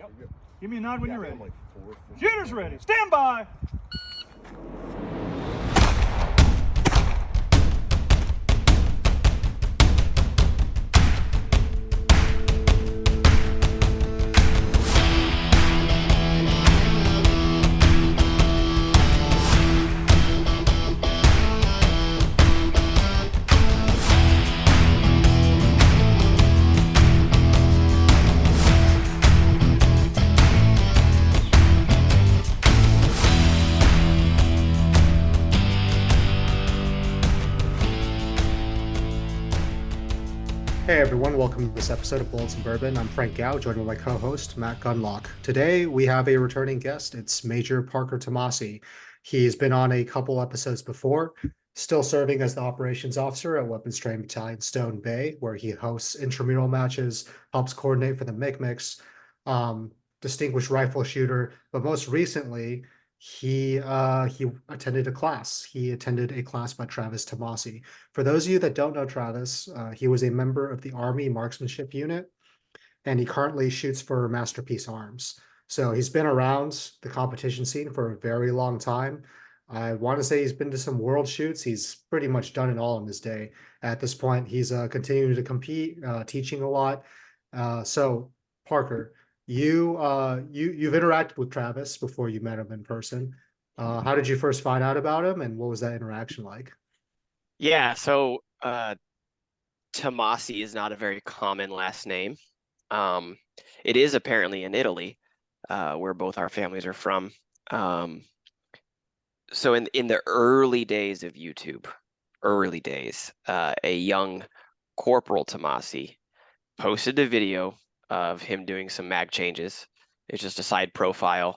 Yep. Give me a nod when you're ready. Like Shooter's ready. Stand by. Hey everyone, welcome to this episode of Bullets and Bourbon. I'm Frank Gao, joined by my co-host, Matt Gunlock. Today we have a returning guest. It's Major Parker Tomasi. He's been on a couple episodes before, still serving as the operations officer at Weapons Training Battalion Stone Bay, where he hosts intramural matches, helps coordinate for the MICMICs, distinguished rifle shooter, but most recently, he attended a class. He attended a class by Travis Tomasie. For those of you that don't know Travis, he was a member of the Army Marksmanship Unit, and he currently shoots for Masterpiece Arms. So he's been around the competition scene for a very long time. I want to say he's been to some world shoots. He's pretty much done it all in his day. At this point, he's continuing to compete, teaching a lot. So Parker, you've interacted with Travis before you met him in person. How did you first find out about him, and what was that interaction like? Yeah, so Tomasi is not a very common last name. It is apparently in Italy, where both our families are from. So in the early days of YouTube, a young Corporal Tomasi posted a video of him doing some mag changes. It's just a side profile.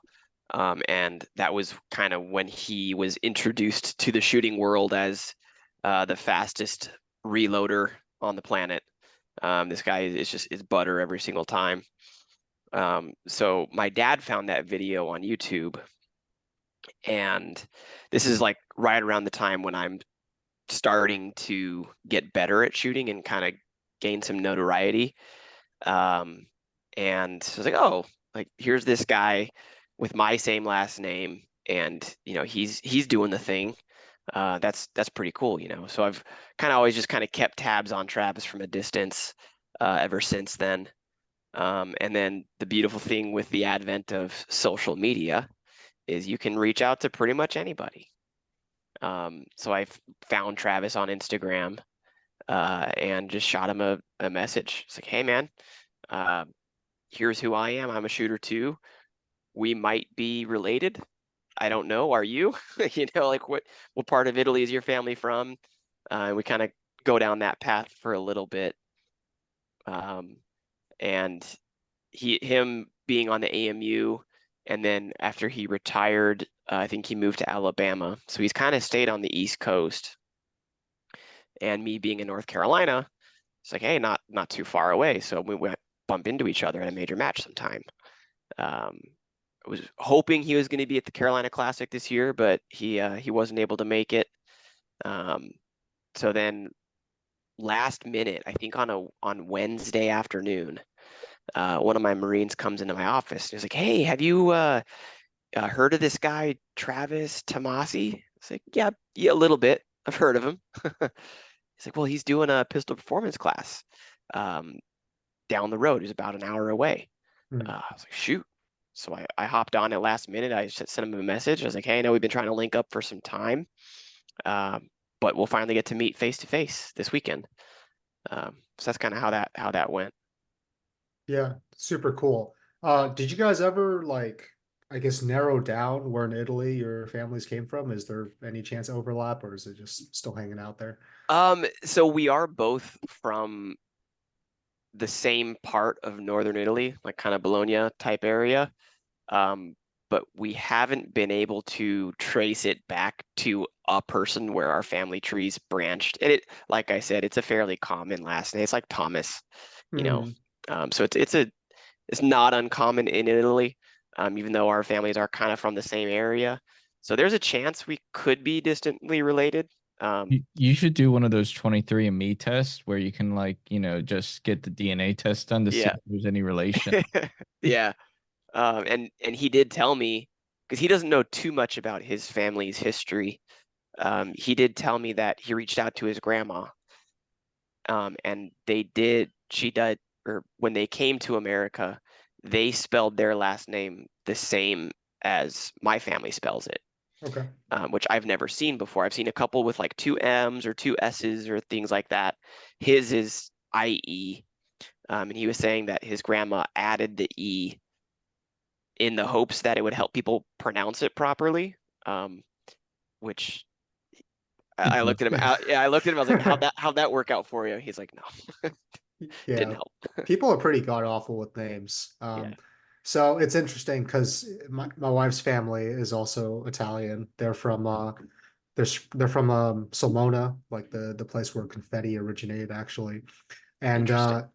And that was kind of when he was introduced to the shooting world as the fastest reloader on the planet. This guy is butter every single time. So my dad found that video on YouTube, and this is like right around the time when I'm starting to get better at shooting and kind of gain some notoriety. And I was like, oh, like here's this guy with my same last name, and he's doing the thing. That's pretty cool, So I've kind of always just kind of kept tabs on Travis from a distance ever since then. And then the beautiful thing with the advent of social media is you can reach out to pretty much anybody. So I found Travis on Instagram and just shot him a message. It's like, hey man, here's who I am. I'm a shooter too. We might be related. I don't know. Are you? Like what part of Italy is your family from? We kind of go down that path for a little bit. And him being on the AMU, and then after he retired, I think he moved to Alabama. So he's kind of stayed on the East Coast. And me being in North Carolina, it's like, hey, not too far away. So we went bump into each other at a major match sometime. I was hoping he was going to be at the Carolina Classic this year, but he wasn't able to make it. So then last minute, I think on Wednesday afternoon, one of my Marines comes into my office and he's like, hey, have you heard of this guy, Travis Tomasie? It's like, yeah, a little bit. I've heard of him. He's like, well, he's doing a pistol performance class down the road. He's about an hour away. I was like, shoot. So I hopped on at last minute. I sent him a message. I was like, hey, I know we've been trying to link up for some time, but we'll finally get to meet face to face this weekend. So that's kind of how that went. Yeah, super cool. Did you guys ever I guess narrow down where in Italy your families came from? Is there any chance of overlap, or is it just still hanging out there? So we are both from the same part of northern Italy, like kind of Bologna type area. But we haven't been able to trace it back to a person where our family trees branched. And like I said, it's a fairly common last name. It's like Thomas, So it's not uncommon in Italy, even though our families are kind of from the same area. So there's a chance we could be distantly related. You should do one of those 23andMe tests where you can just get the DNA test done to see if there's any relation. Yeah. And he did tell me, because he doesn't know too much about his family's history. He did tell me that he reached out to his grandma, and she did, or when they came to America, they spelled their last name the same as my family spells it, Okay. which I've never seen before. I've seen a couple with like two M's or two S's or things like that. His is IE, and he was saying that his grandma added the E in the hopes that it would help people pronounce it properly, which I looked at him. Yeah, I looked at him. I was like, how'd that work out for you? He's like, no, didn't Yeah, help. people are pretty god awful with names. Yeah, So it's interesting because my wife's family is also Italian. They're from Sulmona, like the place where confetti originated actually. And interesting.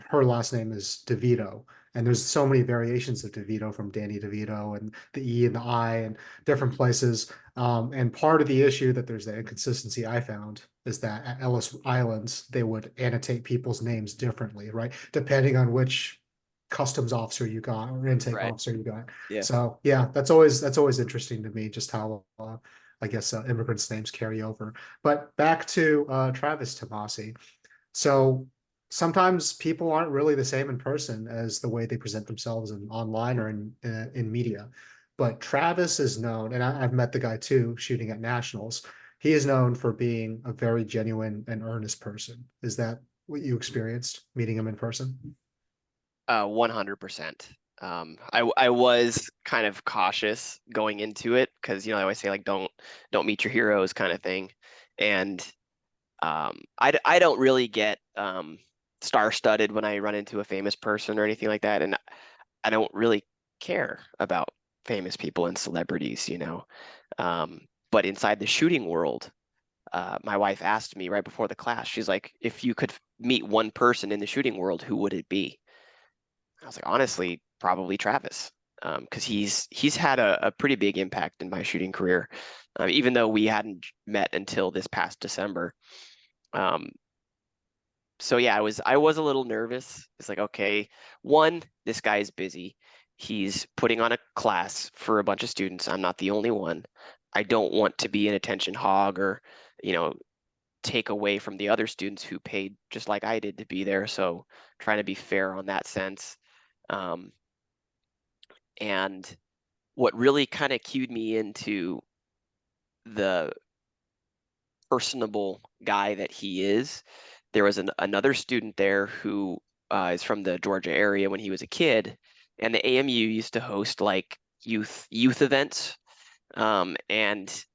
her last name is DeVito. And there's so many variations of DeVito, from Danny DeVito and the E and the I and different Mhm. places. And part of the issue that there's the inconsistency I found is that at Ellis Island, they would annotate people's names differently, right? Depending on which customs officer you got or intake Right. officer you got. Yeah. So yeah, that's always interesting to me, just how I guess immigrants' names carry over. But back to Travis Tomasie. So sometimes people aren't really the same in person as the way they present themselves in online or in media. But Travis is known, and I've met the guy too, shooting at nationals. He is known for being a very genuine and earnest person. Is that what you experienced meeting him in person? 100%. I was kind of cautious going into it because I always say like don't meet your heroes kind of thing, and I don't really get star-studded when I run into a famous person or anything like that, and I don't really care about famous people and celebrities. But inside the shooting world, my wife asked me right before the class, she's like, if you could meet one person in the shooting world, who would it be? I was like, honestly, probably Travis, because he's had a pretty big impact in my shooting career, even though we hadn't met until this past December. Um, so yeah, I was a little nervous. It's like, okay, one, this guy's busy. He's putting on a class for a bunch of students. I'm not the only one. I don't want to be an attention hog or, you know, take away from the other students who paid just like I did to be there. So trying to be fair on that sense. Um, and what really kind of cued me into the personable guy that he is, there was another student there who is from the Georgia area when he was a kid, and the AMU used to host like youth events. And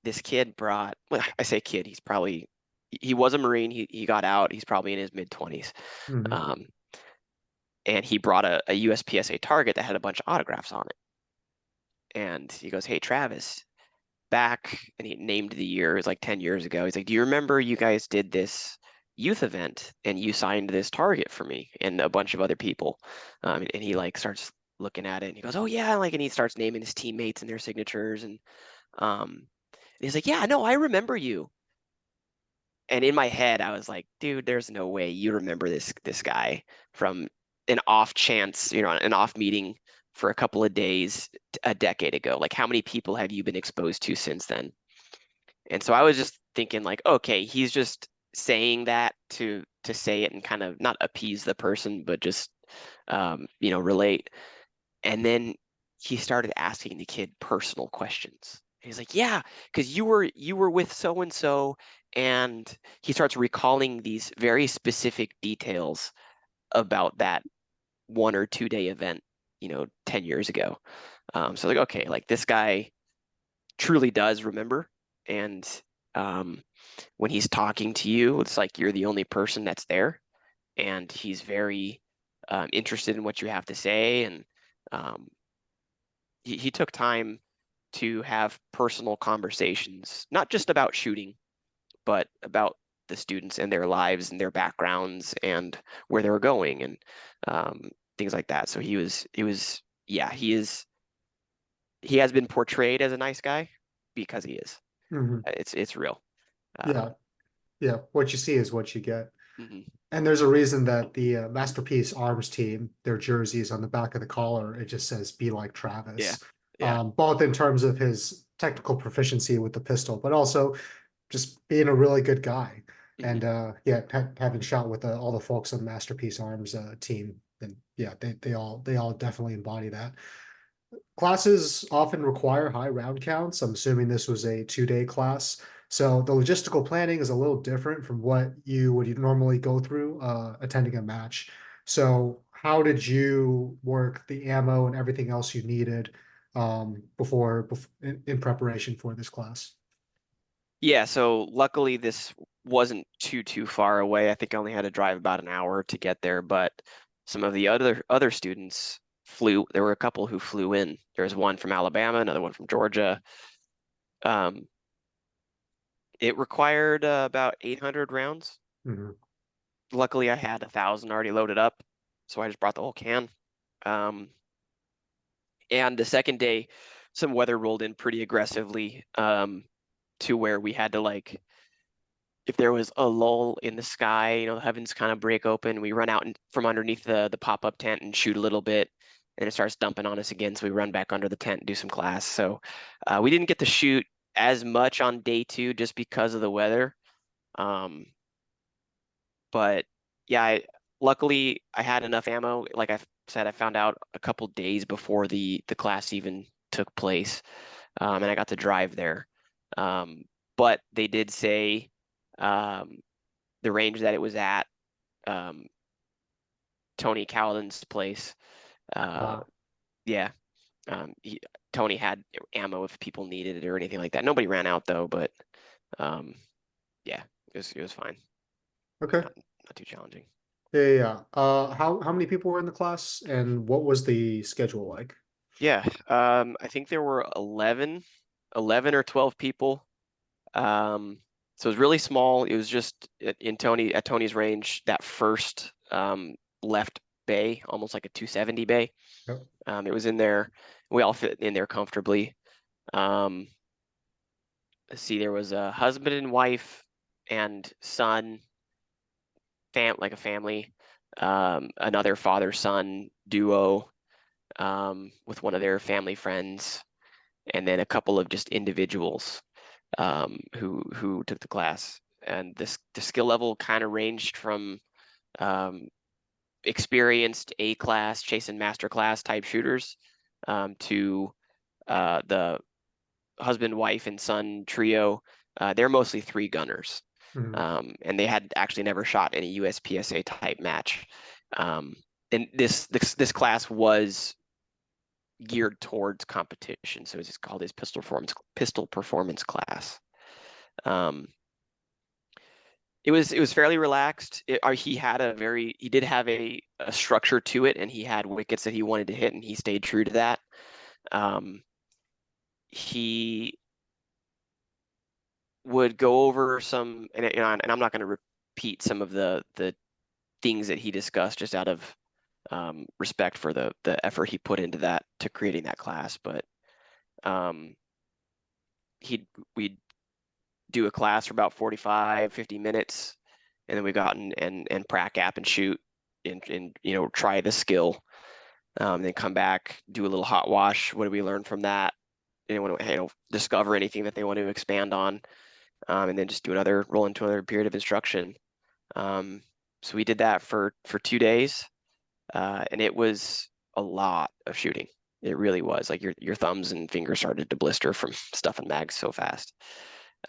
this kid brought, well, I say kid, he was a Marine. He got out. He's probably in his mid-20s. Mhm. Um, and he brought a USPSA target that had a bunch of autographs on it. And he goes, "Hey, Travis, back," and he named the year, it was like 10 years ago. He's like, "Do you remember you guys did this youth event and you signed this target for me and a bunch of other people?" And he like starts looking at it and he goes, "Oh yeah," like, and he starts naming his teammates and their signatures, and he's like, "Yeah, no, I remember you." And in my head, I was like, "Dude, there's no way you remember this guy from an off chance, an off meeting for a couple of days a decade ago. Like, how many people have you been exposed to since then?" And so I was just thinking like, okay, he's just saying that to say it and kind of not appease the person, but just relate. And then he started asking the kid personal questions. He's like, "Yeah, because you were with so and so," and he starts recalling these very specific details about that 1 or 2 day event, 10 years ago. So like, okay, like this guy truly does remember, and um, when he's talking to you, it's like you're the only person that's there, and he's very interested in what you have to say, and um, he took time to have personal conversations, not just about shooting, but about the students and their lives and their backgrounds and where they were going and things like that. So yeah, he has been portrayed as a nice guy because he is. Mhm. It's real. Yeah, yeah. What you see is what you get. Mhm. And there's a reason that the Masterpiece Arms team, their jerseys on the back of the collar, it just says "Be like Yeah, Travis," yeah. both in terms of his technical proficiency with the pistol, but also just being a really good guy. Mhm. And yeah, having shot with all the folks on Masterpiece Arms team, and yeah, they all definitely embody that. Classes often require high round counts. I'm assuming this was a 2-day class. So the logistical planning is a little different from what you would normally go through attending a match. So how did you work the ammo and everything else you needed before in preparation for this class? Yeah, so luckily this wasn't too far away. I think I only had to drive about an hour to get there, but some of the other students flew. There were a couple who flew in. There was one from Alabama, another one from Georgia. Um, it required about 800 rounds. Mhm. Luckily, I had 1,000 already loaded up, so I just brought the whole can. And the second day, some weather rolled in pretty aggressively, to where we had to, like, if there was a lull in the sky, you know, the heavens kind of break open, we run out from underneath the pop-up tent and shoot a little bit, and it starts dumping on us again, so we run back under the tent and do some class. So we didn't get to shoot as much on day 2 just because of the weather. But yeah, luckily I had enough ammo. Like I said, I found out a couple days before the class even took place, and I got to drive there. But they did say um, the range that it was at, um, Tony Cowden's place. Uh, Wow. yeah, he, Tony had ammo if people needed it or anything like that. Nobody ran out though, but um, yeah, it was fine. Okay. Not too challenging. Yeah. How many people were in the class, and what was the schedule like? Yeah, I think there were 11 or 12 people. So it was really small. It was just at Tony's range, that first left bay, almost like a 270 bay. Yep. It was in there. We all fit in there comfortably. Um, let's see, there was a husband and wife and son, like a family, another father-son duo, with one of their family friends, and then a couple of just individuals who took the class. And the skill level kind of ranged from um, experienced A class, chase and master class type shooters, to the husband, wife, and son trio. They're mostly 3 gunners, Mhm. and they had actually never shot any USPSA type match. Um, and this class was geared towards competition, so it's called his pistol performance class. Um, it was fairly relaxed. He did have a structure to it, and he had wickets that he wanted to hit, and he stayed true to that. He would go over some, and I'm not going to repeat some of the things that he discussed just out of respect for the effort he put into that to creating that class. But um, we'd do a class for about 45, 50 minutes, and then we got and prac app and shoot and try the skill. Then come back, do a little hot wash. What did we learn from that? Anyone discover anything that they want to expand on, and then just roll into another period of instruction. So we did that for 2 days, and it was a lot of shooting. It really was. Like your thumbs and fingers started to blister from stuffing mags so fast.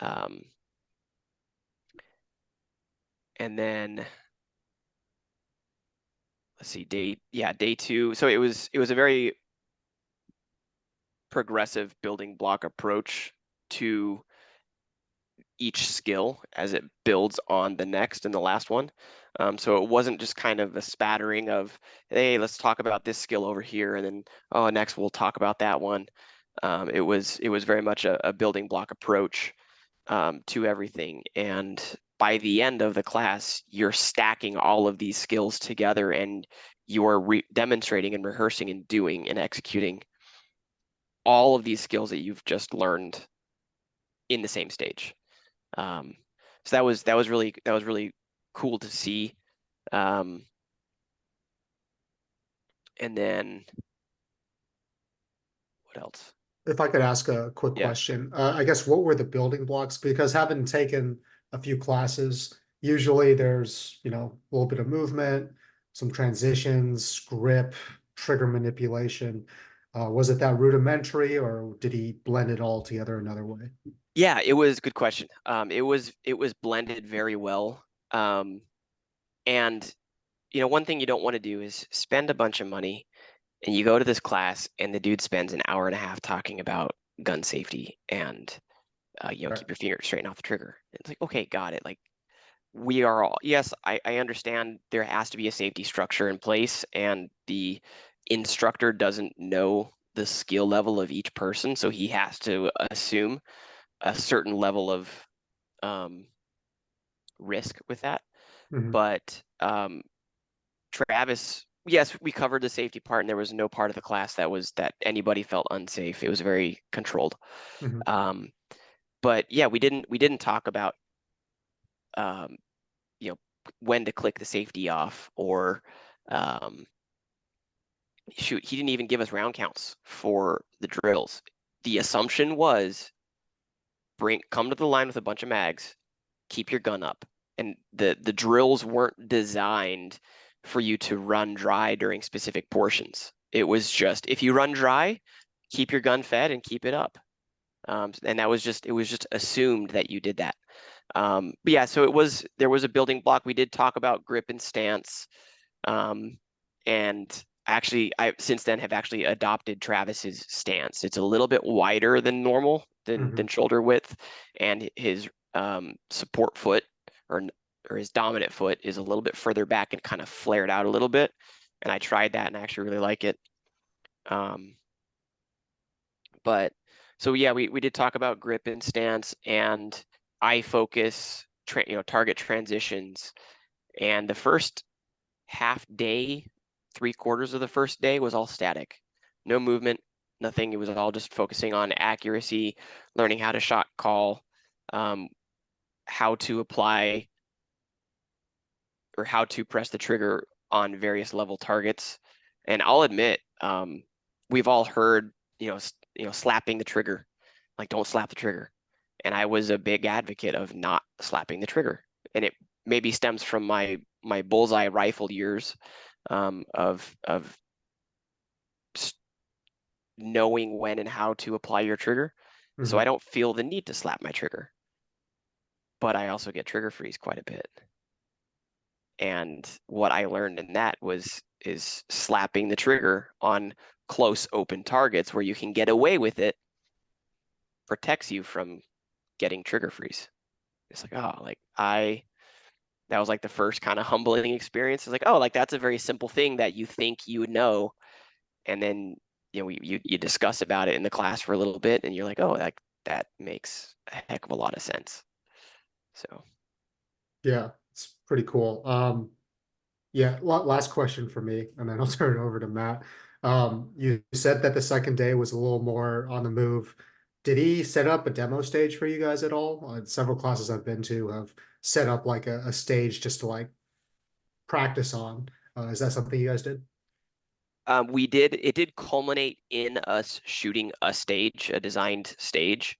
And then let's see, day 2. So it was a very progressive building block approach to each skill as it builds on the next and the last one. So it wasn't just kind of a spattering of, hey, let's talk about this skill over here, and then next we'll talk about that one. It was very much a building block approach to everything. And by the end of the class, you're stacking all of these skills together, and you're demonstrating and rehearsing and doing and executing all of these skills that you've just learned in the same stage. So that was really cool to see. And then what else? If I could ask a quick Yeah. question, I guess what were the building blocks? Because having taken a few classes, usually there's, a little bit of movement, some transitions, grip, trigger manipulation. Was it that rudimentary, or did he blend it all together another way? Yeah, it was a good question. It was blended very well. And one thing you don't want to do is spend a bunch of money and you go to this class and the dude spends an hour and a half talking about gun safety and Right. keep your finger straight off the trigger. It's like, okay, got it. Like we are all, yes, I understand there has to be a safety structure in place and the instructor doesn't know the skill level of each person, so he has to assume a certain level of risk with that. Mhm. But Travis, yes, we covered the safety part, and there was no part of the class that anybody felt unsafe. It was very controlled. Mhm. But yeah, we didn't talk about um, when to click the safety off or shoot. He didn't even give us round counts for the drills. The assumption was come to the line with a bunch of mags, keep your gun up. And the drills weren't designed for you to run dry during specific portions. It was just, if you run dry, keep your gun fed and keep it up. And it was just assumed that you did that. But yeah, so there was a building block. We did talk about grip and stance. And actually, I since then have actually adopted Travis's stance. It's a little bit wider than normal, than Mhm. shoulder width, and his support foot or his dominant foot is a little bit further back and kind of flared out a little bit. And I tried that and I actually really like it. But so yeah, we did talk about grip and stance and eye focus, target transitions. And the first half day, 3/4 of the first day was all static, no movement, nothing. It was all just focusing on accuracy, learning how to shot call, how to apply or how to press the trigger on various level targets. And I'll admit, we've all heard, slapping the trigger, like don't slap the trigger. And I was a big advocate of not slapping the trigger. And it maybe stems from my bullseye rifle years of knowing when and how to apply your trigger. So I Mhm. don't feel the need to slap my trigger, but I also get trigger freeze quite a bit. And what I learned in that is slapping the trigger on close open targets where you can get away with it protects you from getting trigger freeze. It's like, oh, that was like the first kind of humbling experience. It's like, oh, like that's a very simple thing that you think you would know. And then, you discuss about it in the class for a little bit and you're like, oh, that makes a heck of a lot of sense. So, Yeah, it's pretty cool. Yeah, last question for me, and then I'll turn it over to Matt. You said that the second day was a little more on the move. Did he set up a demo stage for you guys at all? Several classes I've been to have set up like a stage just to like practice on. Is that something you guys did? it did culminate in us shooting a designed stage.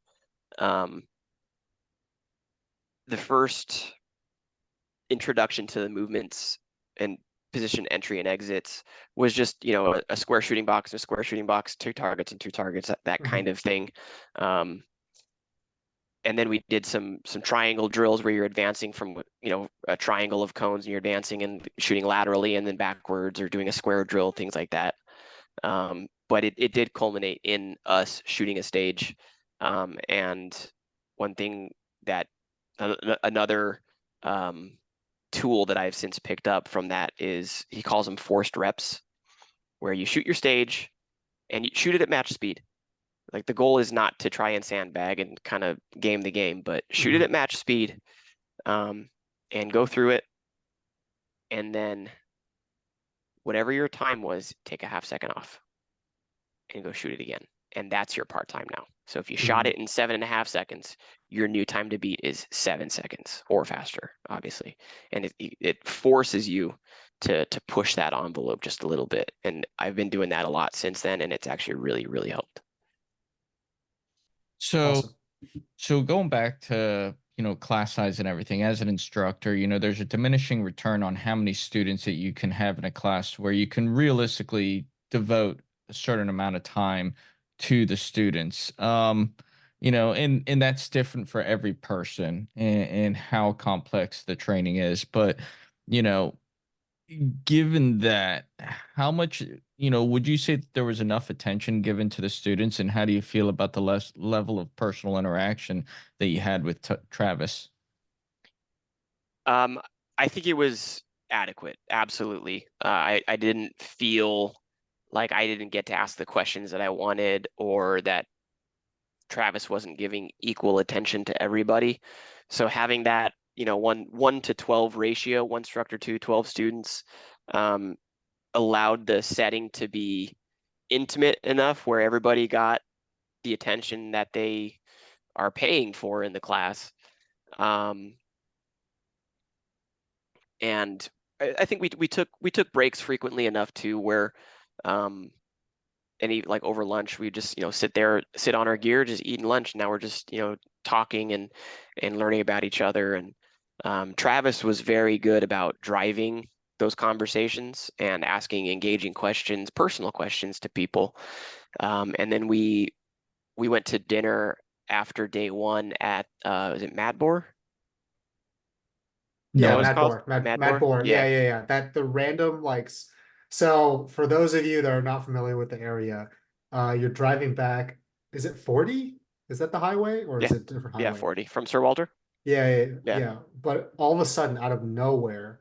The first introduction to the movements and position entry and exits was just, a square shooting box and a square shooting box, 2 targets and 2 targets, that kind Mhm. of thing. And then we did some triangle drills where you're advancing from, a triangle of cones and you're advancing and shooting laterally and then backwards, or doing a square drill, things like that. But it did culminate in us shooting a stage. And one thing that another tool that I've since picked up from that is, he calls them forced reps, where you shoot your stage and you shoot it at match speed. Like the goal is not to try and sandbag and kind of game the game, but shoot it Mhm. at match speed, and go through it. And then whatever your time was, take a half second off and go shoot it again. and that's your part time now. So if you shot Mhm. it in 7.5 seconds, your new time to beat is 7 seconds or faster, obviously. And it forces you to push that envelope just a little bit. And I've been doing that a lot since then, and it's actually really, really helped. So, Awesome. so going back to, class size and everything, as an instructor, there's a diminishing return on how many students that you can have in a class where you can realistically devote a certain amount of time to the students. And that's different for every person and how complex the training is. But, you know, given that, how much, would you say that there was enough attention given to the students, and how do you feel about the less level of personal interaction that you had with Travis? Um, I think it was adequate. Absolutely. I didn't feel like I didn't get to ask the questions that I wanted, or that Travis wasn't giving equal attention to everybody. So having that, 1 to 12 ratio, 1 instructor to 12 students, um, allowed the setting to be intimate enough where everybody got the attention that they are paying for in the class. Um, and I think we took breaks frequently enough too, where any like over lunch we just sit on our gear, just eating lunch. Now we're just talking and learning about each other. And Travis was very good about driving those conversations and asking engaging questions, personal questions to people. And then we went to dinner after day one at was it Madbor? Is that Yeah, what it's No. Matt called? Bohr. Matt Madbor? Bohr. Yeah, Yeah, yeah, yeah. That the random so for those of you that are not familiar with the area, you're driving back. Is it 40? Is that the highway or yeah, is it a different yeah. highway? 40 from Sir Walter. Yeah, yeah, Yeah. yeah. But all of a sudden, out of nowhere,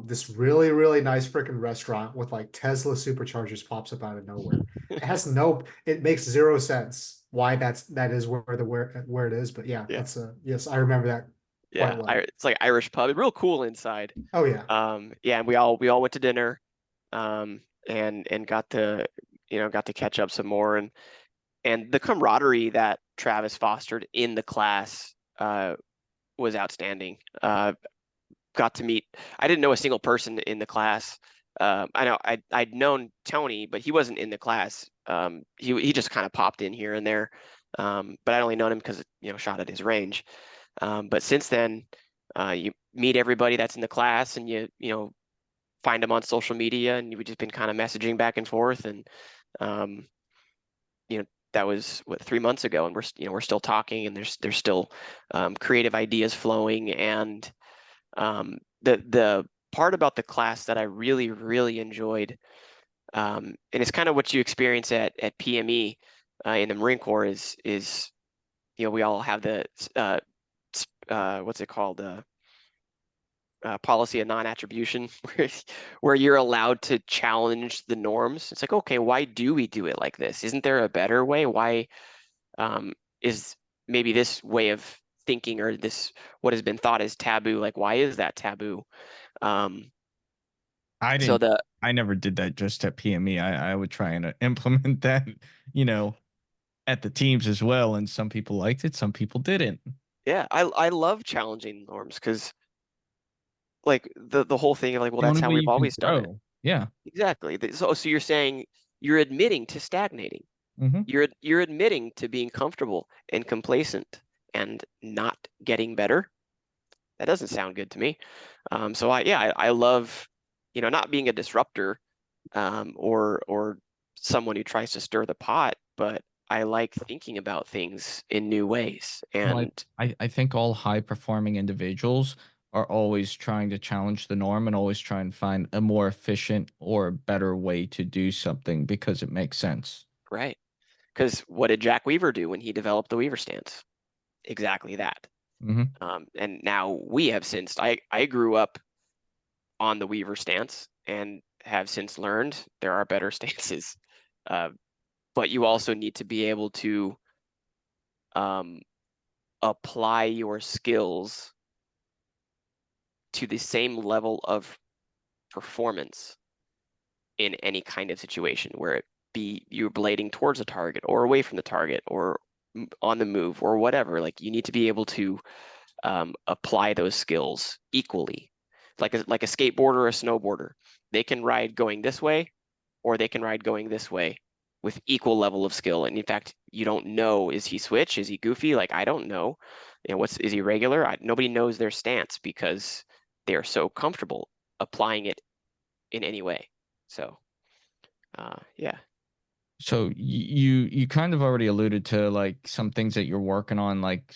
this really, really nice freaking restaurant with like Tesla superchargers pops up out of nowhere. It makes zero sense why that is where it is. But yeah, Yeah. yes, I remember that quite Yeah, well. it's like Irish pub, real cool inside. Oh yeah. Yeah, and we all went to dinner, and got to catch up some more, and the camaraderie that Travis fostered in the class was outstanding. Got to meet. I didn't know a single person in the class. I know I'd known Tony, but he wasn't in the class. He just kind of popped in here and there, but I'd only known him because shot at his range. But since then, you meet everybody that's in the class, and you find them on social media, and we've just been kind of messaging back and forth. And um, that was 3 months ago, and we're still talking, and there's still creative ideas flowing. And the part about the class that I really, really enjoyed, and it's kind of what you experience at PME in the Marine Corps, is we all have the what's it called, policy of non-attribution, where you're allowed to challenge the norms. It's like, okay, why do we do it like this? Isn't there a better way? Why is maybe this way of thinking, or this what has been thought as taboo, like why is that taboo? Um, I so didn't. the I never did that just at PME. I would try and implement that, you know, at the teams as well. And some people liked it, some people didn't. Yeah, I love challenging norms, because like the whole thing of like, well, The that's only how way we've you can always done it. grow. Yeah. Exactly. So you're saying you're admitting to stagnating. Hmm. You're admitting to being comfortable and complacent and not getting better. That doesn't sound good to me. So I love, not being a disruptor, or someone who tries to stir the pot, but I like thinking about things in new ways. Well, And I think all high performing individuals are always trying to challenge the norm and always try and find a more efficient or better way to do something because it makes sense. right, because what did Jack Weaver do when he developed the Weaver stance? Exactly that. Hmm. And now we have since I grew up on the Weaver stance and have since learned there are better stances. Uh, but you also need to be able to um, apply your skills to the same level of performance in any kind of situation where you're blading towards a target or away from the target or on the move or whatever. Like you need to be able to apply those skills equally. Like a skateboarder or a snowboarder, they can ride going this way or they can ride going this way with equal level of skill. And in fact, you don't know, is he switch? Is he goofy? Like, I don't know. Is he regular? Nobody knows their stance because they are so comfortable applying it in any way. So, yeah. So you kind of already alluded to like some things that you're working on, like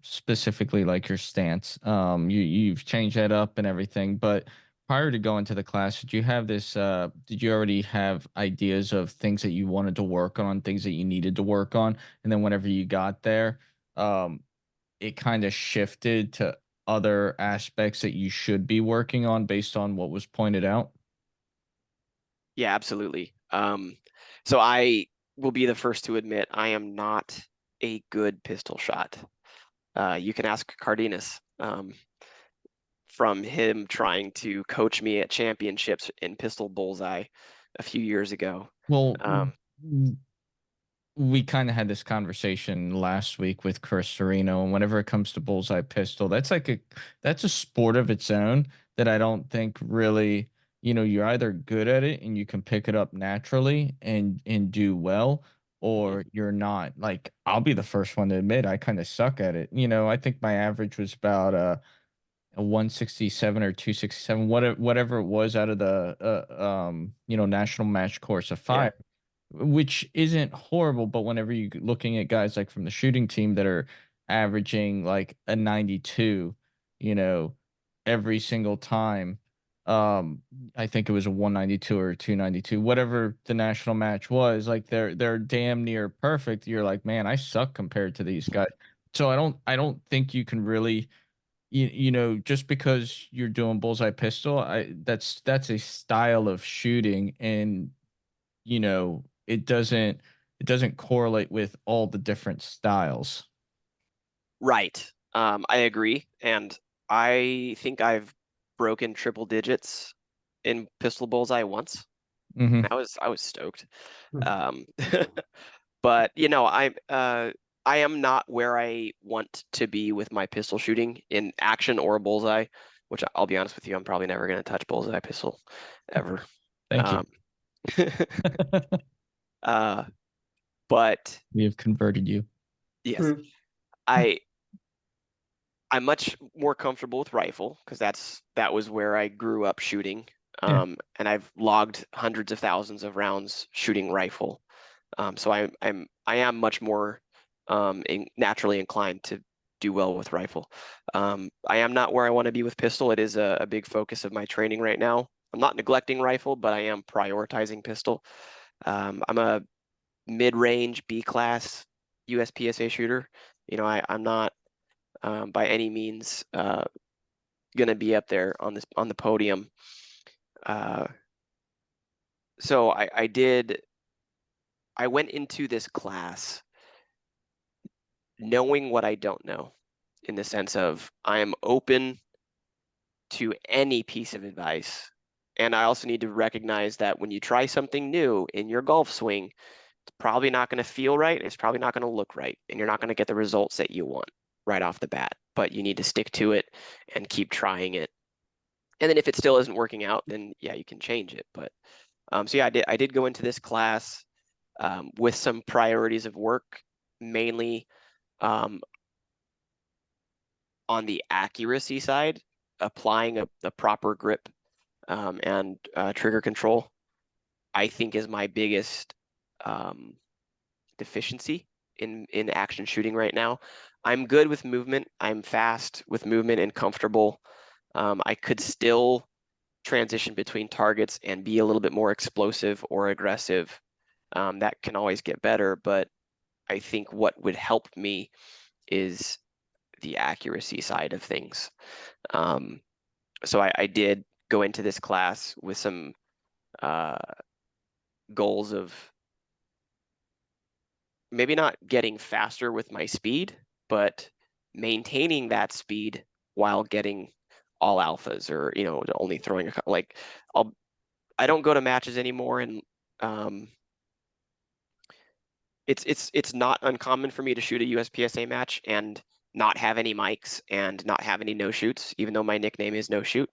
specifically like your stance. You've changed that up and everything, but prior to going to the class, did you have this? Did you already have ideas of things that you wanted to work on, things that you needed to work on, and then whenever you got there, it kind of shifted to other aspects that you should be working on based on what was pointed out? Yeah, absolutely. So I will be the first to admit I am not a good pistol shot. You can ask Cardenas from him trying to coach me at championships in pistol bullseye a few years ago. Well, we kind of had this conversation last week with Chris Sereno, and whenever it comes to bullseye pistol, that's a sport of its own that I don't think really, you're either good at it and you can pick it up naturally and do well, or you're not. Like, I'll be the first one to admit I kind of suck at it. I think my average was about a 167 or 267, whatever it was out of the national match course of Yeah. fire, which isn't horrible. But whenever you're looking at guys like from the shooting team that are averaging like a 92, every single time, I think it was a 192 or a 292, whatever the national match was, like they're damn near perfect. You're like, man, I suck compared to these guys. So I don't think you can really, just because you're doing bullseye pistol, that's a style of shooting, and it doesn't correlate with all the different styles. Right. I agree. And I think I've broken triple digits in pistol bullseye once. Mm-hmm. I was stoked. Hmm. Um, but I am not where I want to be with my pistol shooting in action or bullseye, which I'll be honest with you, I'm probably never going to touch bullseye pistol ever. Thank you. But We have converted you. yes, I'm much more comfortable with rifle because that was where I grew up shooting. Yeah. And I've logged hundreds of thousands of rounds shooting rifle. So I am much more naturally inclined to do well with rifle. I am not where I want to be with pistol. It is a big focus of my training right now. I'm not neglecting rifle, but I am prioritizing pistol. I'm a mid-range B-class USPSA shooter. I'm not by any means going to be up there on the podium. So I went into this class knowing what I don't know, in the sense of I am open to any piece of advice. And I also need to recognize that when you try something new in your golf swing, it's probably not going to feel right. It's probably not going to look right. And you're not going to get the results that you want right off the bat. But you need to stick to it and keep trying it. And then if it still isn't working out, then yeah, you can change it. But so yeah, I did go into this class with some priorities of work, mainly on the accuracy side, applying the proper grip and trigger control, I think is my biggest deficiency in action shooting right now. I'm good with movement. I'm fast with movement and comfortable. I could still transition between targets and be a little bit more explosive or aggressive. That can always get better, but I think what would help me is the accuracy side of things. So I did go into this class with some goals of maybe not getting faster with my speed, but maintaining that speed while getting all alphas, or only throwing I don't go to matches anymore and it's not uncommon for me to shoot a USPSA match and not have any mics and not have any no shoots, even though my nickname is No Shoot.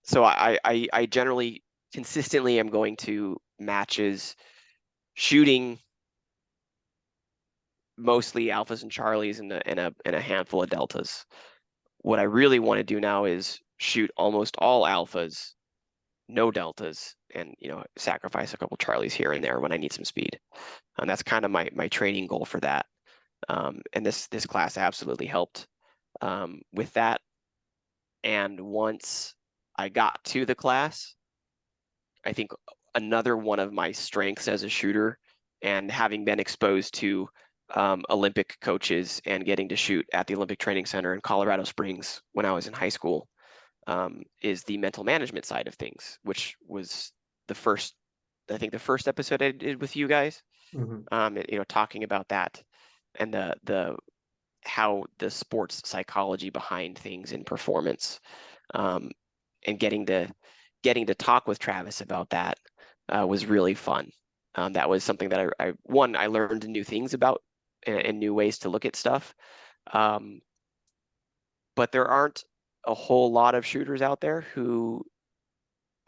So I generally consistently am going to matches shooting mostly alphas and charlies and a handful of deltas. What I really want to do now is shoot almost all alphas, no deltas, and sacrifice a couple charlies here and there when I need some speed. And that's kind of my training goal for that. And this class absolutely helped with that. And once I got to the class, I think another one of my strengths as a shooter, and having been exposed to Olympic coaches and getting to shoot at the Olympic Training Center in Colorado Springs when I was in high school, is the mental management side of things, which was the first episode I did with you guys, talking about that and the how the sports psychology behind things in performance, and getting to talk with Travis about that was really fun. That was something that I learned new things about and new ways to look at stuff. But there aren't a whole lot of shooters out there who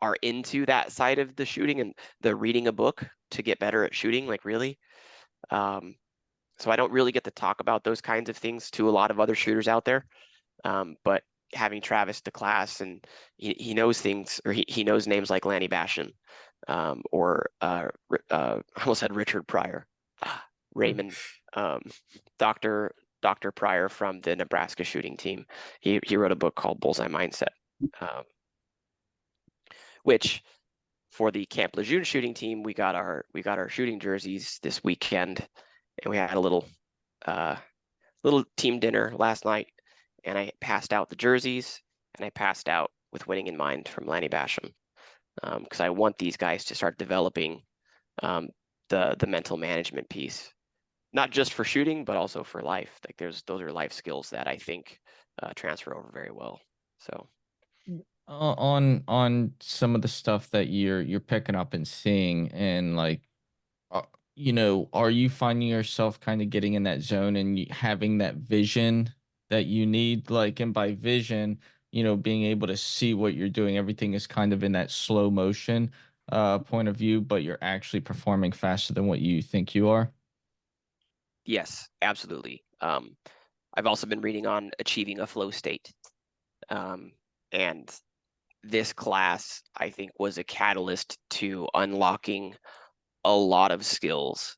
are into that side of the shooting and the reading a book to get better at shooting, like really. So I don't really get to talk about those kinds of things to a lot of other shooters out there. But having Travis to class, and he knows things, or he knows names like Lanny Basham, or I almost said Richard Pryor, Raymond, Dr. Pryor from the Nebraska shooting team. He wrote a book called Bullseye Mindset, which for the Camp Lejeune shooting team, we got our shooting jerseys this weekend, and we had a little team dinner last night, and I passed out the jerseys, and I passed out with winning in mind from Lanny Basham, because I want these guys to start developing the mental management piece, not just for shooting, but also for life. Like those are life skills that I think transfer over very well. So on some of the stuff that you're picking up and seeing, and like, are you finding yourself kind of getting in that zone and having that vision that you need? Like, and by vision, being able to see what you're doing, everything is kind of in that slow motion point of view, but you're actually performing faster than what you think you are. yes, absolutely. I've also been reading on achieving a flow state, and this class, I think, was a catalyst to unlocking a lot of skills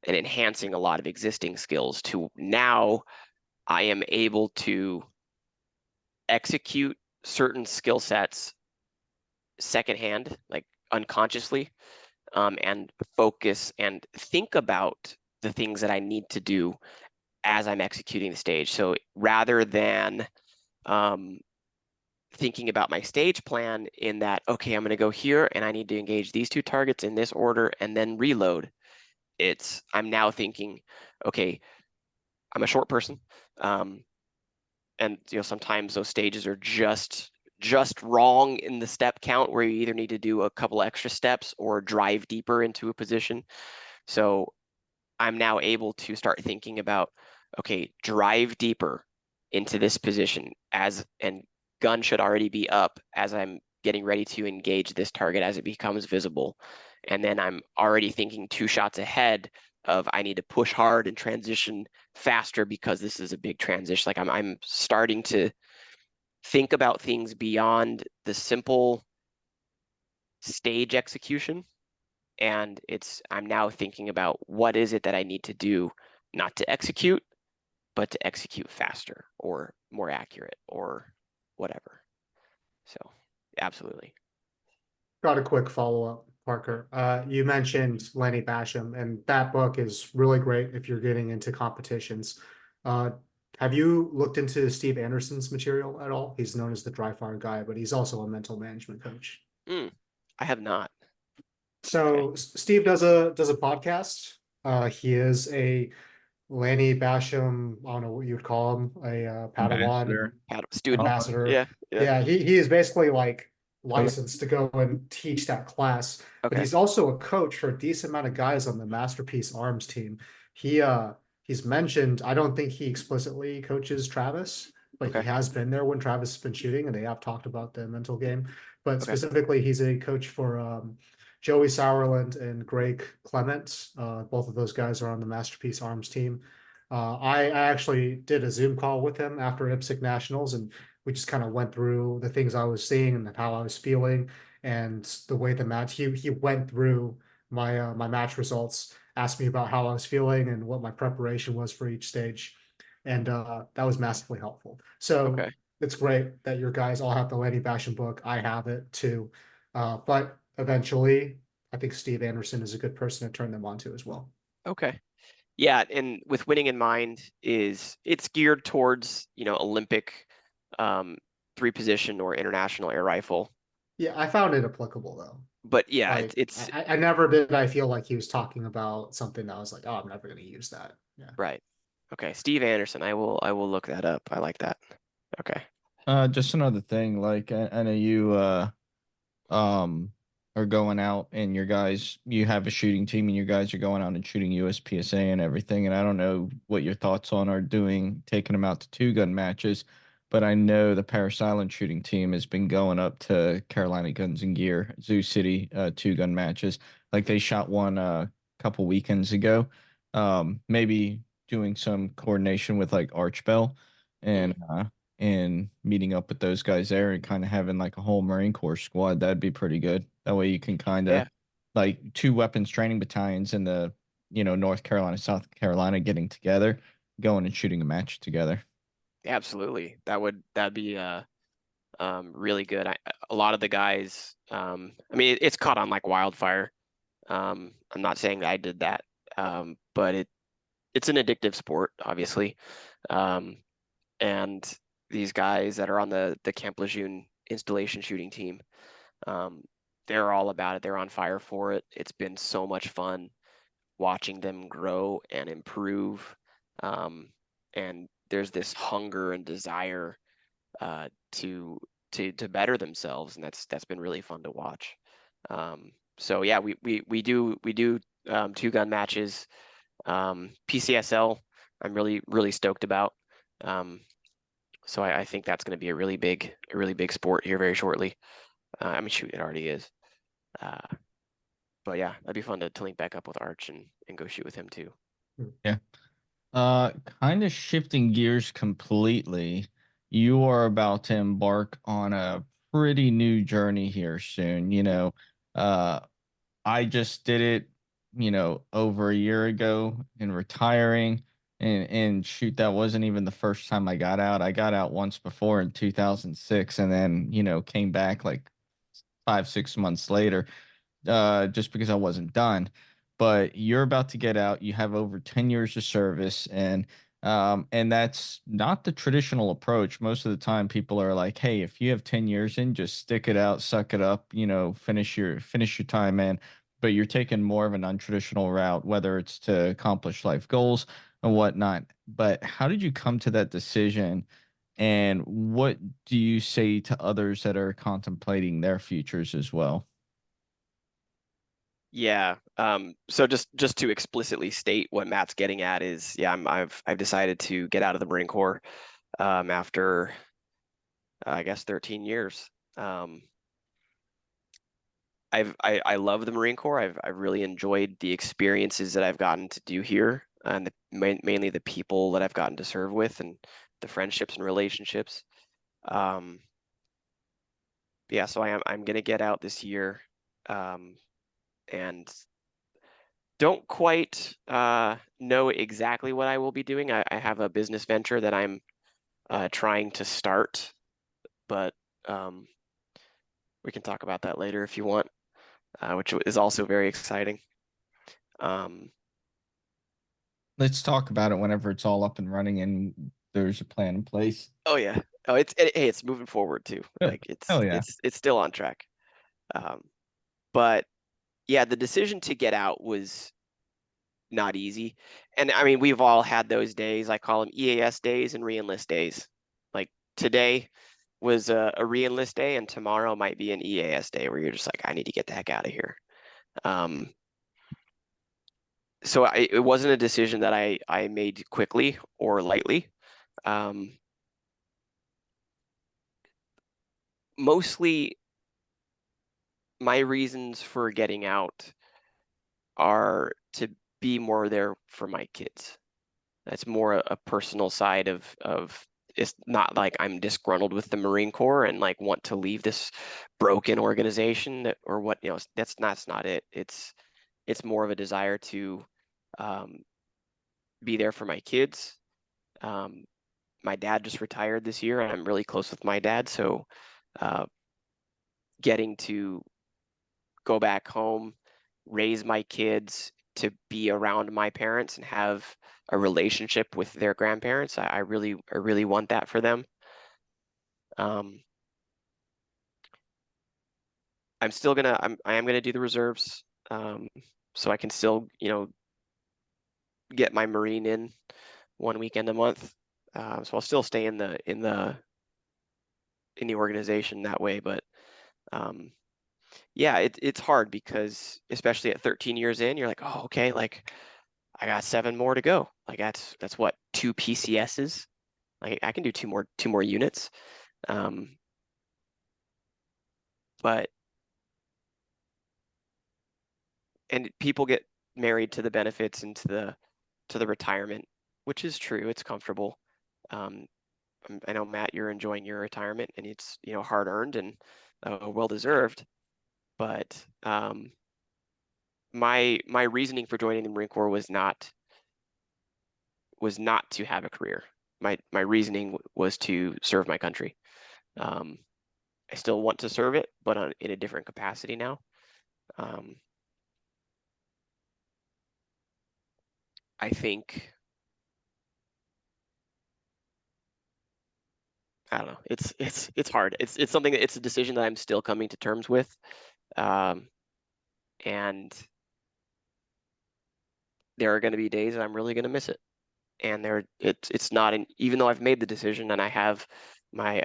and enhancing a lot of existing skills to now I am able to execute certain skill sets secondhand, like unconsciously, and focus and think about the things that I need to do as I'm executing the stage. So rather than thinking about my stage plan in that, okay, I'm going to go here and I need to engage these two targets in this order and then reload. I'm now thinking, okay, I'm a short person. And sometimes those stages are just wrong in the step count, where you either need to do a couple extra steps or drive deeper into a position. So I'm now able to start thinking about, okay, drive deeper into this position, and gun should already be up as I'm getting ready to engage this target as it becomes visible. And then I'm already thinking 2 shots ahead of, I need to push hard and transition faster because this is a big transition. Like I'm starting to think about things beyond the simple stage execution. And I'm now thinking about what is it that I need to do, not to execute, but to execute faster or more accurate or whatever. So absolutely. Got a quick follow-up, Parker. You mentioned Lenny Basham, and that book is really great if you're getting into competitions. Have you looked into Steve Anderson's material at all? He's known as the dry fire guy, but he's also a mental management coach. I have not. So Okay. Steve does a podcast. He is a Lanny Basham, I don't know what you'd call him, a Padawan Ambassador. Student. ambassador. Yeah. Yeah, he is basically like license to go and teach that class. But Okay. he's also a coach for a decent amount of guys on the Masterpiece Arms team. He's mentioned, I don't think he explicitly coaches Travis, but he Okay. has been there when Travis has been shooting, and they have talked about the mental game. But Okay. specifically, he's a coach for Joey Sauerland and Greg Clements. Both of those guys are on the Masterpiece Arms team. I actually did a Zoom call with him after IPSC Nationals, and we just kind of went through the things I was seeing and how I was feeling and the way the match. He went through my match results, asked me about how I was feeling and what my preparation was for each stage, and that was massively helpful. So Okay. it's great that your guys all have the Lanny Bastion book. I have it too, but eventually, I think Steve Anderson is a good person to turn them on to as well. Okay. Yeah, and with winning in mind it's geared towards, Olympic, three position or international air rifle. Yeah, I found it applicable though. But yeah, Like it's I never did. I feel like he was talking about something that I was like, oh, I'm never going to use that. Yeah. right. Okay, Steve Anderson. I will look that up. I like that. Okay. Just another thing, like I know you um are going out and you have a shooting team and you guys are going out and shooting USPSA and everything, and I don't know what your thoughts on are taking them out to two-gun matches, but I know the Paris Island shooting team has been going up to Carolina Guns and Gear Zoo City two-gun matches. Like they shot one a couple weekends ago. Maybe doing some coordination with like Archbell and Mm. meeting up with those guys there and kind of having like a whole Marine Corps squad. That'd be pretty good. That way you can kind of Yeah, like two weapons training battalions in the, North Carolina, South Carolina getting together, going and shooting a match together. absolutely. That'd be really good. A lot of the guys, I mean, it's caught on like wildfire. I'm not saying that I did that, but it's an addictive sport, obviously. Um, and these guys that are on the Camp Lejeune installation shooting team, um, they're all about it. They're on fire for it. It's been so much fun watching them grow and improve. And there's this hunger and desire to better themselves, and that's been really fun to watch. So yeah, we do two gun matches. PCSL, I'm really stoked about. So I think that's going to be a really big sport here very shortly. I mean, shoot, it already is. But yeah, that'd be fun to link back up with Arch and go shoot with him too. Yeah. Kind of shifting gears completely. You are about to embark on a pretty new journey here soon. Uh, I just did it, over a year ago in retiring. And shoot, that wasn't even the first time I got out. I got out once before in 2006 and then, came back like 5, 6 months later, just because I wasn't done. But you're about to get out. You have over 10 years of service, and that's not the traditional approach. Most of the time, people are like, "Hey, if you have 10 years in, just stick it out, suck it up, finish your time, man." But you're taking more of an untraditional route, whether it's to accomplish life goals and whatnot. But how did you come to that decision? And what do you say to others that are contemplating their futures as well? Yeah. So just to explicitly state what Matt's getting at is, yeah, I've decided to get out of the Marine Corps after I guess 13 years. I love the Marine Corps. I've really enjoyed the experiences that I've gotten to do here, and mainly the people that I've gotten to serve with, and the friendships and relationships. Um, yeah, so I'm gonna get out this year, and don't quite know exactly what I will be doing. I have a business venture that I'm trying to start, but we can talk about that later if you want, which is also very exciting. Um, Let's talk about it whenever it's all up and running and there's a plan in place. oh yeah, oh hey, it's moving forward too. Good. Like it's Hell yeah. it's still on track. Um, but yeah, the decision to get out was not easy. And I mean, we've all had those days. I call them EAS days and reenlist days. Like today was a re-enlist day, and tomorrow might be an EAS day where you're just like, I need to get the heck out of here. So it wasn't a decision that I made quickly or lightly. Mostly my reasons for getting out are to be more there for my kids. That's more a personal side of it's not like I'm disgruntled with the Marine Corps and like want to leave this broken organization that, or what, you know, that's not it. It's more of a desire to be there for my kids. My dad just retired this year, and I'm really close with my dad, so getting to go back home, raise my kids, to be around my parents and have a relationship with their grandparents. I really want that for them. I am gonna do the reserves, so I can still, you know, get my Marine in 1 weekend a month. So I'll still stay in the organization that way, but yeah, it's hard because especially at 13 years in, you're like, oh, okay, like I got 7 more to go. Like that's what, 2 PCSs. Like I can do two more units. But and people get married to the benefits and to the retirement, which is true. It's comfortable. I know, Matt, you're enjoying your retirement, and it's, you know, hard earned and well deserved. But my reasoning for joining the Marine Corps was not to have a career. My reasoning was to serve my country. I still want to serve it, but in a different capacity now. I think, I don't know. It's hard. It's something that, it's a decision that I'm still coming to terms with, and there are going to be days that I'm really going to miss it. And it's not an, even though I've made the decision and I have my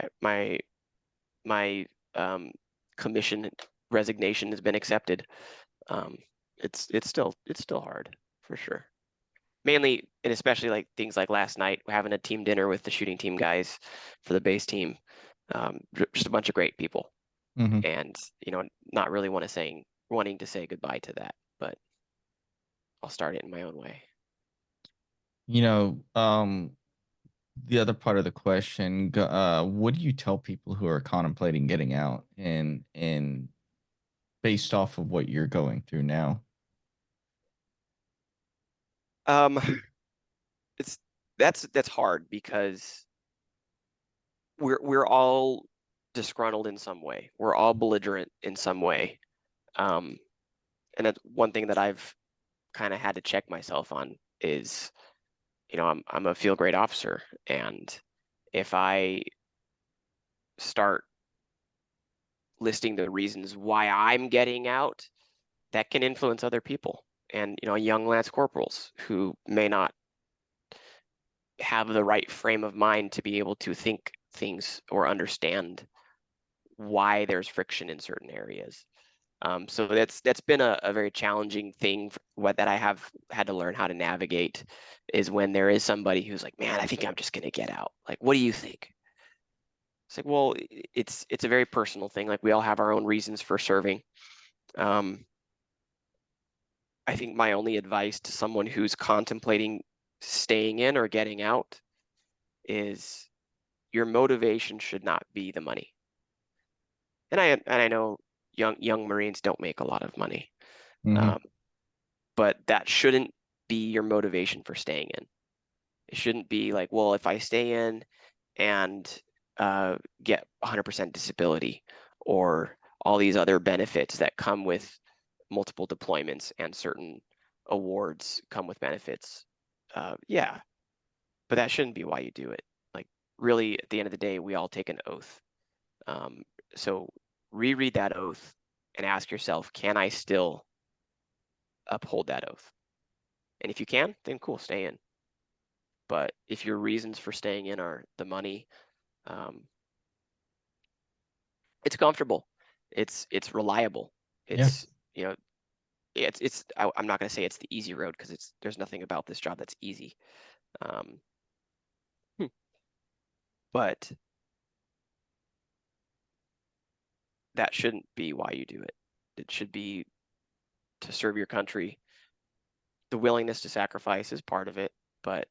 commission resignation has been accepted, it's still hard for sure. Mainly, and especially like things like last night, having a team dinner with the shooting team guys for the base team, just a bunch of great people, and, you know, not really wanting to say goodbye to that, but I'll start it in my own way. You know, the other part of the question, what do you tell people who are contemplating getting out and based off of what you're going through now? That's hard because we're all disgruntled in some way. We're all belligerent in some way. And that's one thing that I've kind of had to check myself on is, you know, I'm a feel great officer, and if I start listing the reasons why I'm getting out, that can influence other people. And, you know, young lance corporals who may not have the right frame of mind to be able to think things or understand why there's friction in certain areas. So that's been a very challenging thing that I have had to learn how to navigate, is when there is somebody who's like, man, I think I'm just gonna get out. Like, what do you think? It's like, well, it's a very personal thing. Like, we all have our own reasons for serving. I think my only advice to someone who's contemplating staying in or getting out is your motivation should not be the money. And I know young Marines don't make a lot of money, but that shouldn't be your motivation for staying in. It shouldn't be like, well, if I stay in and get 100% disability or all these other benefits that come with multiple deployments, and certain awards come with benefits. Yeah, but that shouldn't be why you do it. Like, really, at the end of the day, we all take an oath. So reread that oath and ask yourself, can I still uphold that oath? And if you can, then cool, stay in. But if your reasons for staying in are the money, It's comfortable. It's reliable. Yeah. It's, you know, I'm not going to say it's the easy road because there's nothing about this job that's easy. Um, but that shouldn't be why you do it. It should be to serve your country. The willingness to sacrifice is part of it, but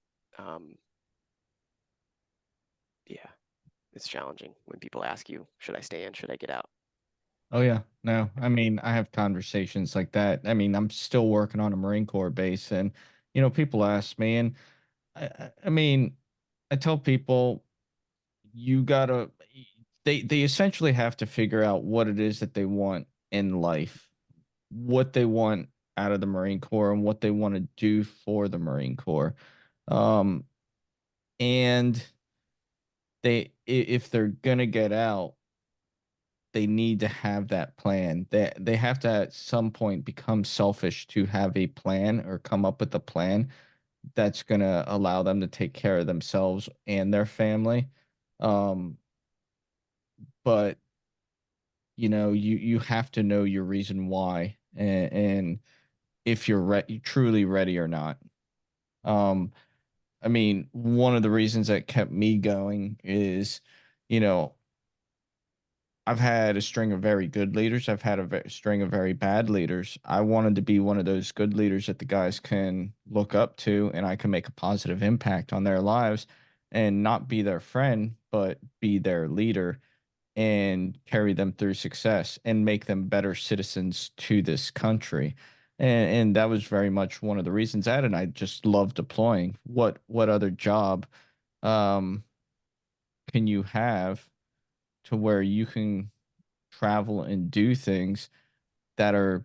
yeah, it's challenging when people ask you, should I stay in? Should I get out? Oh yeah. No, I mean, I have conversations like that. I mean, I'm still working on a Marine Corps base, and people ask me, and I mean, I tell people you gotta. They essentially have to figure out what it is that they want in life, what they want out of the Marine Corps, and what they want to do for the Marine Corps. Um, and if they're gonna get out, they need to have that plan. They have to at some point become selfish to have a plan or come up with a plan that's gonna allow them to take care of themselves and their family. Um, but you have to know your reason why, and if you're truly ready or not. Um, I mean, one of the reasons that kept me going is, you know, I've had a string of very good leaders. I've had a string of very bad leaders. I wanted to be one of those good leaders that the guys can look up to, and I can make a positive impact on their lives, and not be their friend, but be their leader and carry them through success and make them better citizens to this country. And that was very much one of the reasons that, and I just love deploying. What other job um, can you have to where you can travel and do things that are,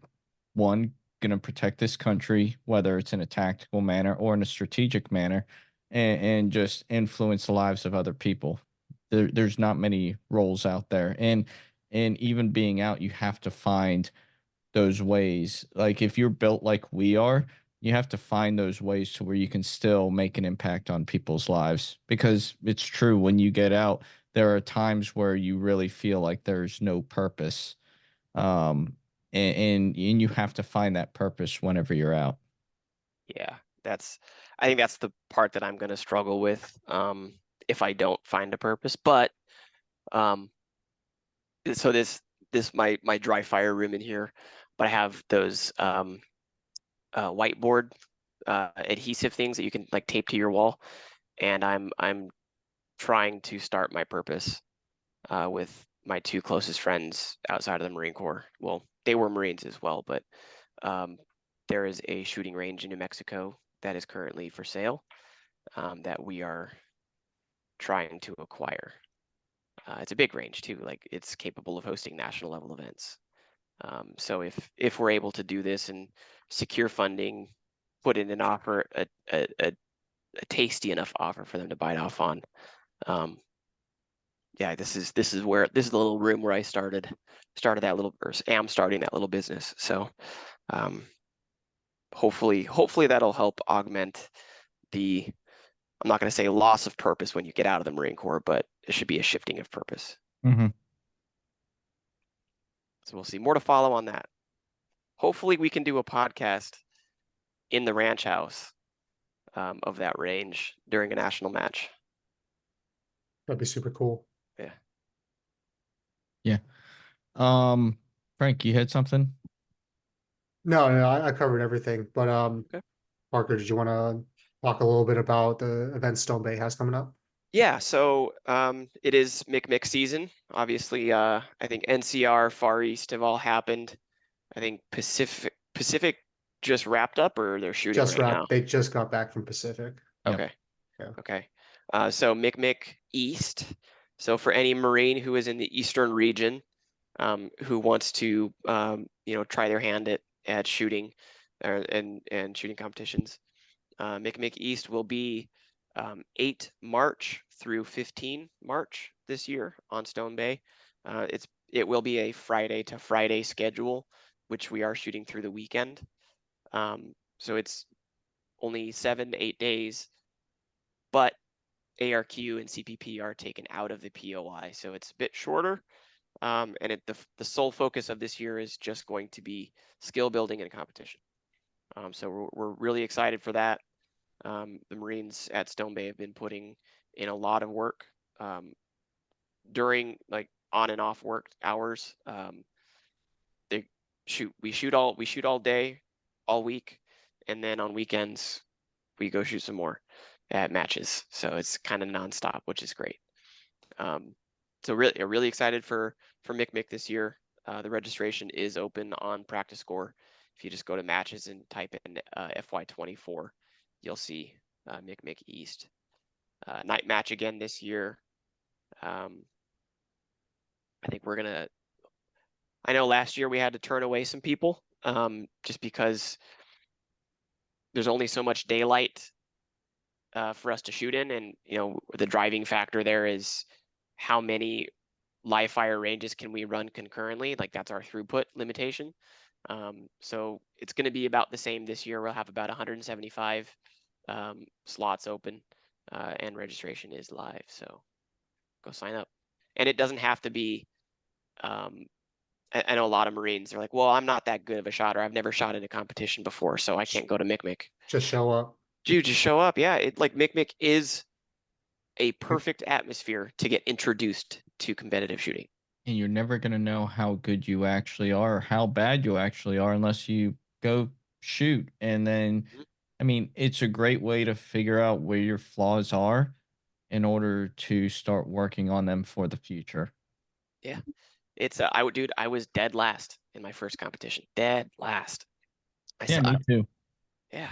one, going to protect this country, whether it's in a tactical manner or in a strategic manner, and just influence the lives of other people. There's not many roles out there, and even being out, you have to find those ways. Like if you're built like we are, you have to find those ways to where you can still make an impact on people's lives. Because it's true, when you get out, there are times where you really feel like there's no purpose. Um, and you have to find that purpose whenever you're out. Yeah, I think that's the part that I'm going to struggle with if I don't find a purpose. But so this my dry fire room in here, but I have those whiteboard adhesive things that you can like tape to your wall, and I'm trying to start my purpose with my two closest friends outside of the Marine Corps. Well, they were Marines as well, but there is a shooting range in New Mexico that is currently for sale that we are trying to acquire. It's a big range too, like it's capable of hosting national level events. So if we're able to do this and secure funding, put in an offer, a tasty enough offer for them to bite off on, yeah, this is the little room where I started that little, or am starting that little business. So hopefully that'll help augment the, I'm not going to say loss of purpose when you get out of the Marine Corps, but it should be a shifting of purpose. Mm-hmm. So we'll see. More to follow on that. Hopefully we can do a podcast in the ranch house of that range during a national match. That'd be super cool. Yeah. Yeah. Frank, you had something? No, I covered everything. But Okay. Parker, did you want to talk a little bit about the event Stone Bay has coming up? Yeah, so it is McMick season. Obviously, I think NCR, Far East have all happened. I think Pacific just wrapped up, or they're shooting Just right now. wrapped. They just got back from Pacific. Yep. Okay. Yeah. Okay. So McMick East. So for any Marine who is in the Eastern region, who wants to try their hand at shooting and shooting competitions, McMick East will be 8 March through 15 March this year on Stone Bay. It will be a Friday to Friday schedule, which we are shooting through the weekend. So it's only 7 to 8 days, but ARQ and CPP are taken out of the POI, so it's a bit shorter. And the sole focus of this year is just going to be skill building and competition. So we're really excited for that. The Marines at Stone Bay have been putting in a lot of work during like on and off work hours. We shoot all day, all week, and then on weekends we go shoot some more at matches. So it's kind of nonstop, which is great. So really excited for MIC this year. The registration is open on Practice Score. If you just go to matches and type in FY24, you'll see MIC East. Night match again this year. I think I know last year we had to turn away some people just because there's only so much daylight for us to shoot in, and the driving factor there is how many live fire ranges can we run concurrently. Like that's our throughput limitation. So it's going to be about the same this year. We'll have about 175 slots open, and registration is live. So go sign up. And it doesn't have to be. I know a lot of Marines are like, well, I'm not that good of a shot, or I've never shot in a competition before, so I can't go to MIC. Just show up. Dude, just show up. Yeah, like MIC is a perfect atmosphere to get introduced to competitive shooting. And you're never going to know how good you actually are or how bad you actually are unless you go shoot. And then, I mean, it's a great way to figure out where your flaws are in order to start working on them for the future. Yeah. It's I was dead last in my first competition. Dead last. Me too. Yeah.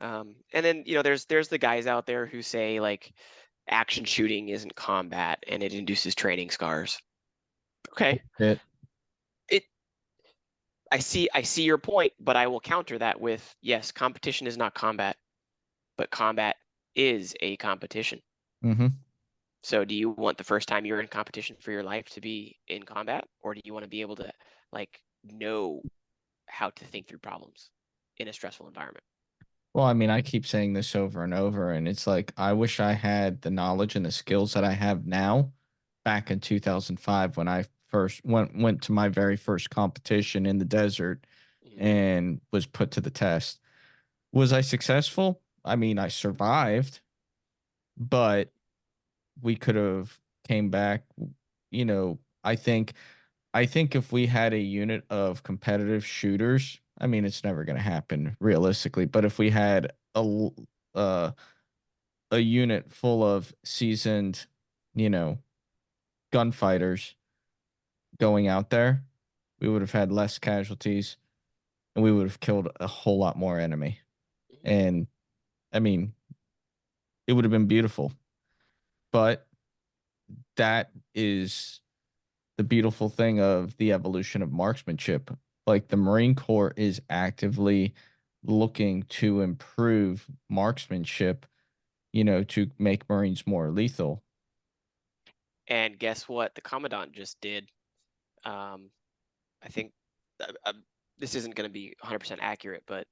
And then, there's the guys out there who say like action shooting isn't combat and it induces training scars. Okay. I see your point, but I will counter that with, yes, competition is not combat, but combat is a competition. Mm-hmm. So do you want the first time you're in competition for your life to be in combat, or do you want to be able to like know how to think through problems in a stressful environment? Well, I mean, I keep saying this over and over, and it's like I wish I had the knowledge and the skills that I have now back in 2005 when I first went to my very first competition in the desert and was put to the test. Was I successful? I mean, I survived, but we could have came back. I think if we had a unit of competitive shooters, I mean, it's never going to happen realistically, but if we had a unit full of seasoned, gunfighters going out there, we would have had less casualties and we would have killed a whole lot more enemy. And I mean, it would have been beautiful. But that is the beautiful thing of the evolution of marksmanship. Like the Marine Corps is actively looking to improve marksmanship, to make Marines more lethal. And guess what? The Commandant just did. I think this isn't going to be 100% accurate, but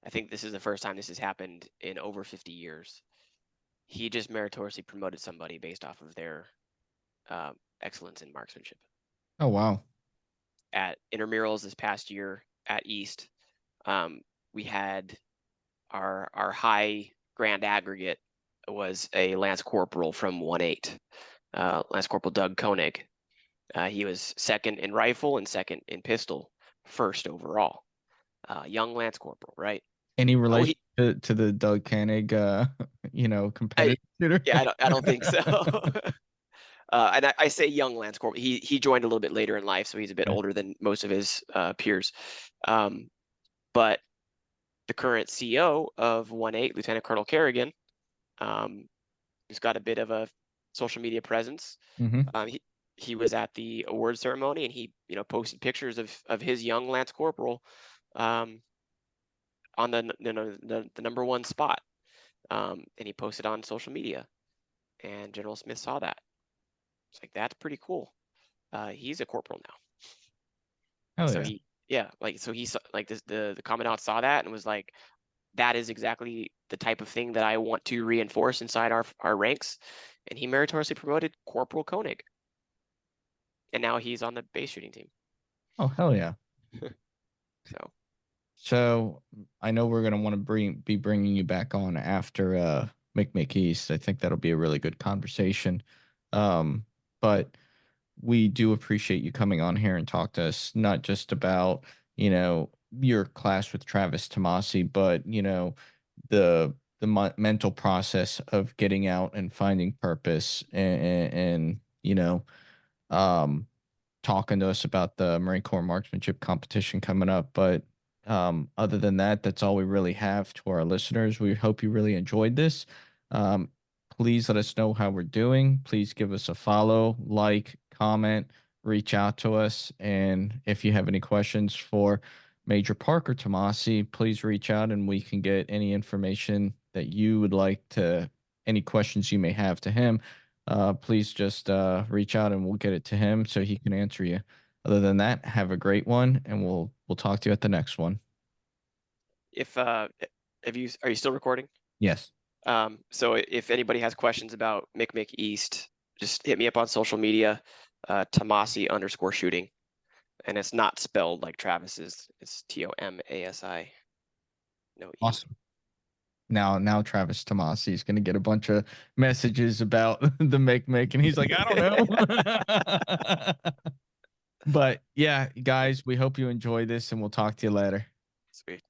I think this is the first time this has happened in over 50 years. He just meritoriously promoted somebody based off of their excellence in marksmanship. Oh, wow. At intramurals this past year at East, we had our high grand aggregate was a Lance Corporal from 1-8, Lance Corporal Doug Koenig. He was second in rifle and second in pistol, first overall. Young Lance Corporal, right? Any relation to the Doug Koenig, competitive shooter? Yeah, I don't think so. And I say young Lance Corporal. He joined a little bit later in life, so he's a bit older than most of his peers. But the current CEO of 1-8, Lieutenant Colonel Kerrigan, who's got a bit of a social media presence. Mm-hmm. He was at the award ceremony, and he posted pictures of his young Lance Corporal on the number one spot, and he posted on social media, and General Smith saw that. It's like, that's pretty cool. He's a corporal now. So he saw, like, the Commandant saw that and was like, that is exactly the type of thing that I want to reinforce inside our ranks. And he meritoriously promoted Corporal Koenig. And now he's on the base shooting team. Oh, hell yeah. So So I know we're gonna want to be bringing you back on after Mick East. I think that'll be a really good conversation. But we do appreciate you coming on here and talk to us, not just about, your class with Travis Tomasie, but, the mental process of getting out and finding purpose and um, talking to us about the Marine Corps marksmanship competition coming up. But other than that, that's all we really have to our listeners. We hope you really enjoyed this. Um, please let us know how we're doing. Please give us a follow, like, comment, reach out to us. And if you have any questions for Major Parker Tomasi, please reach out and we can get any information that you would like to, any questions you may have to him. Please just reach out and we'll get it to him so he can answer you. Other than that, have a great one, and we'll talk to you at the next one. are you still recording? Yes. So if anybody has questions about Mick East, just hit me up on social media, Tomasi_shooting. And it's not spelled like Travis's. It's Tomasi. No E. Awesome. Now Travis Tomasie is going to get a bunch of messages about the Mick, and he's like, I don't know. But yeah, guys, we hope you enjoy this, and we'll talk to you later. Sweet.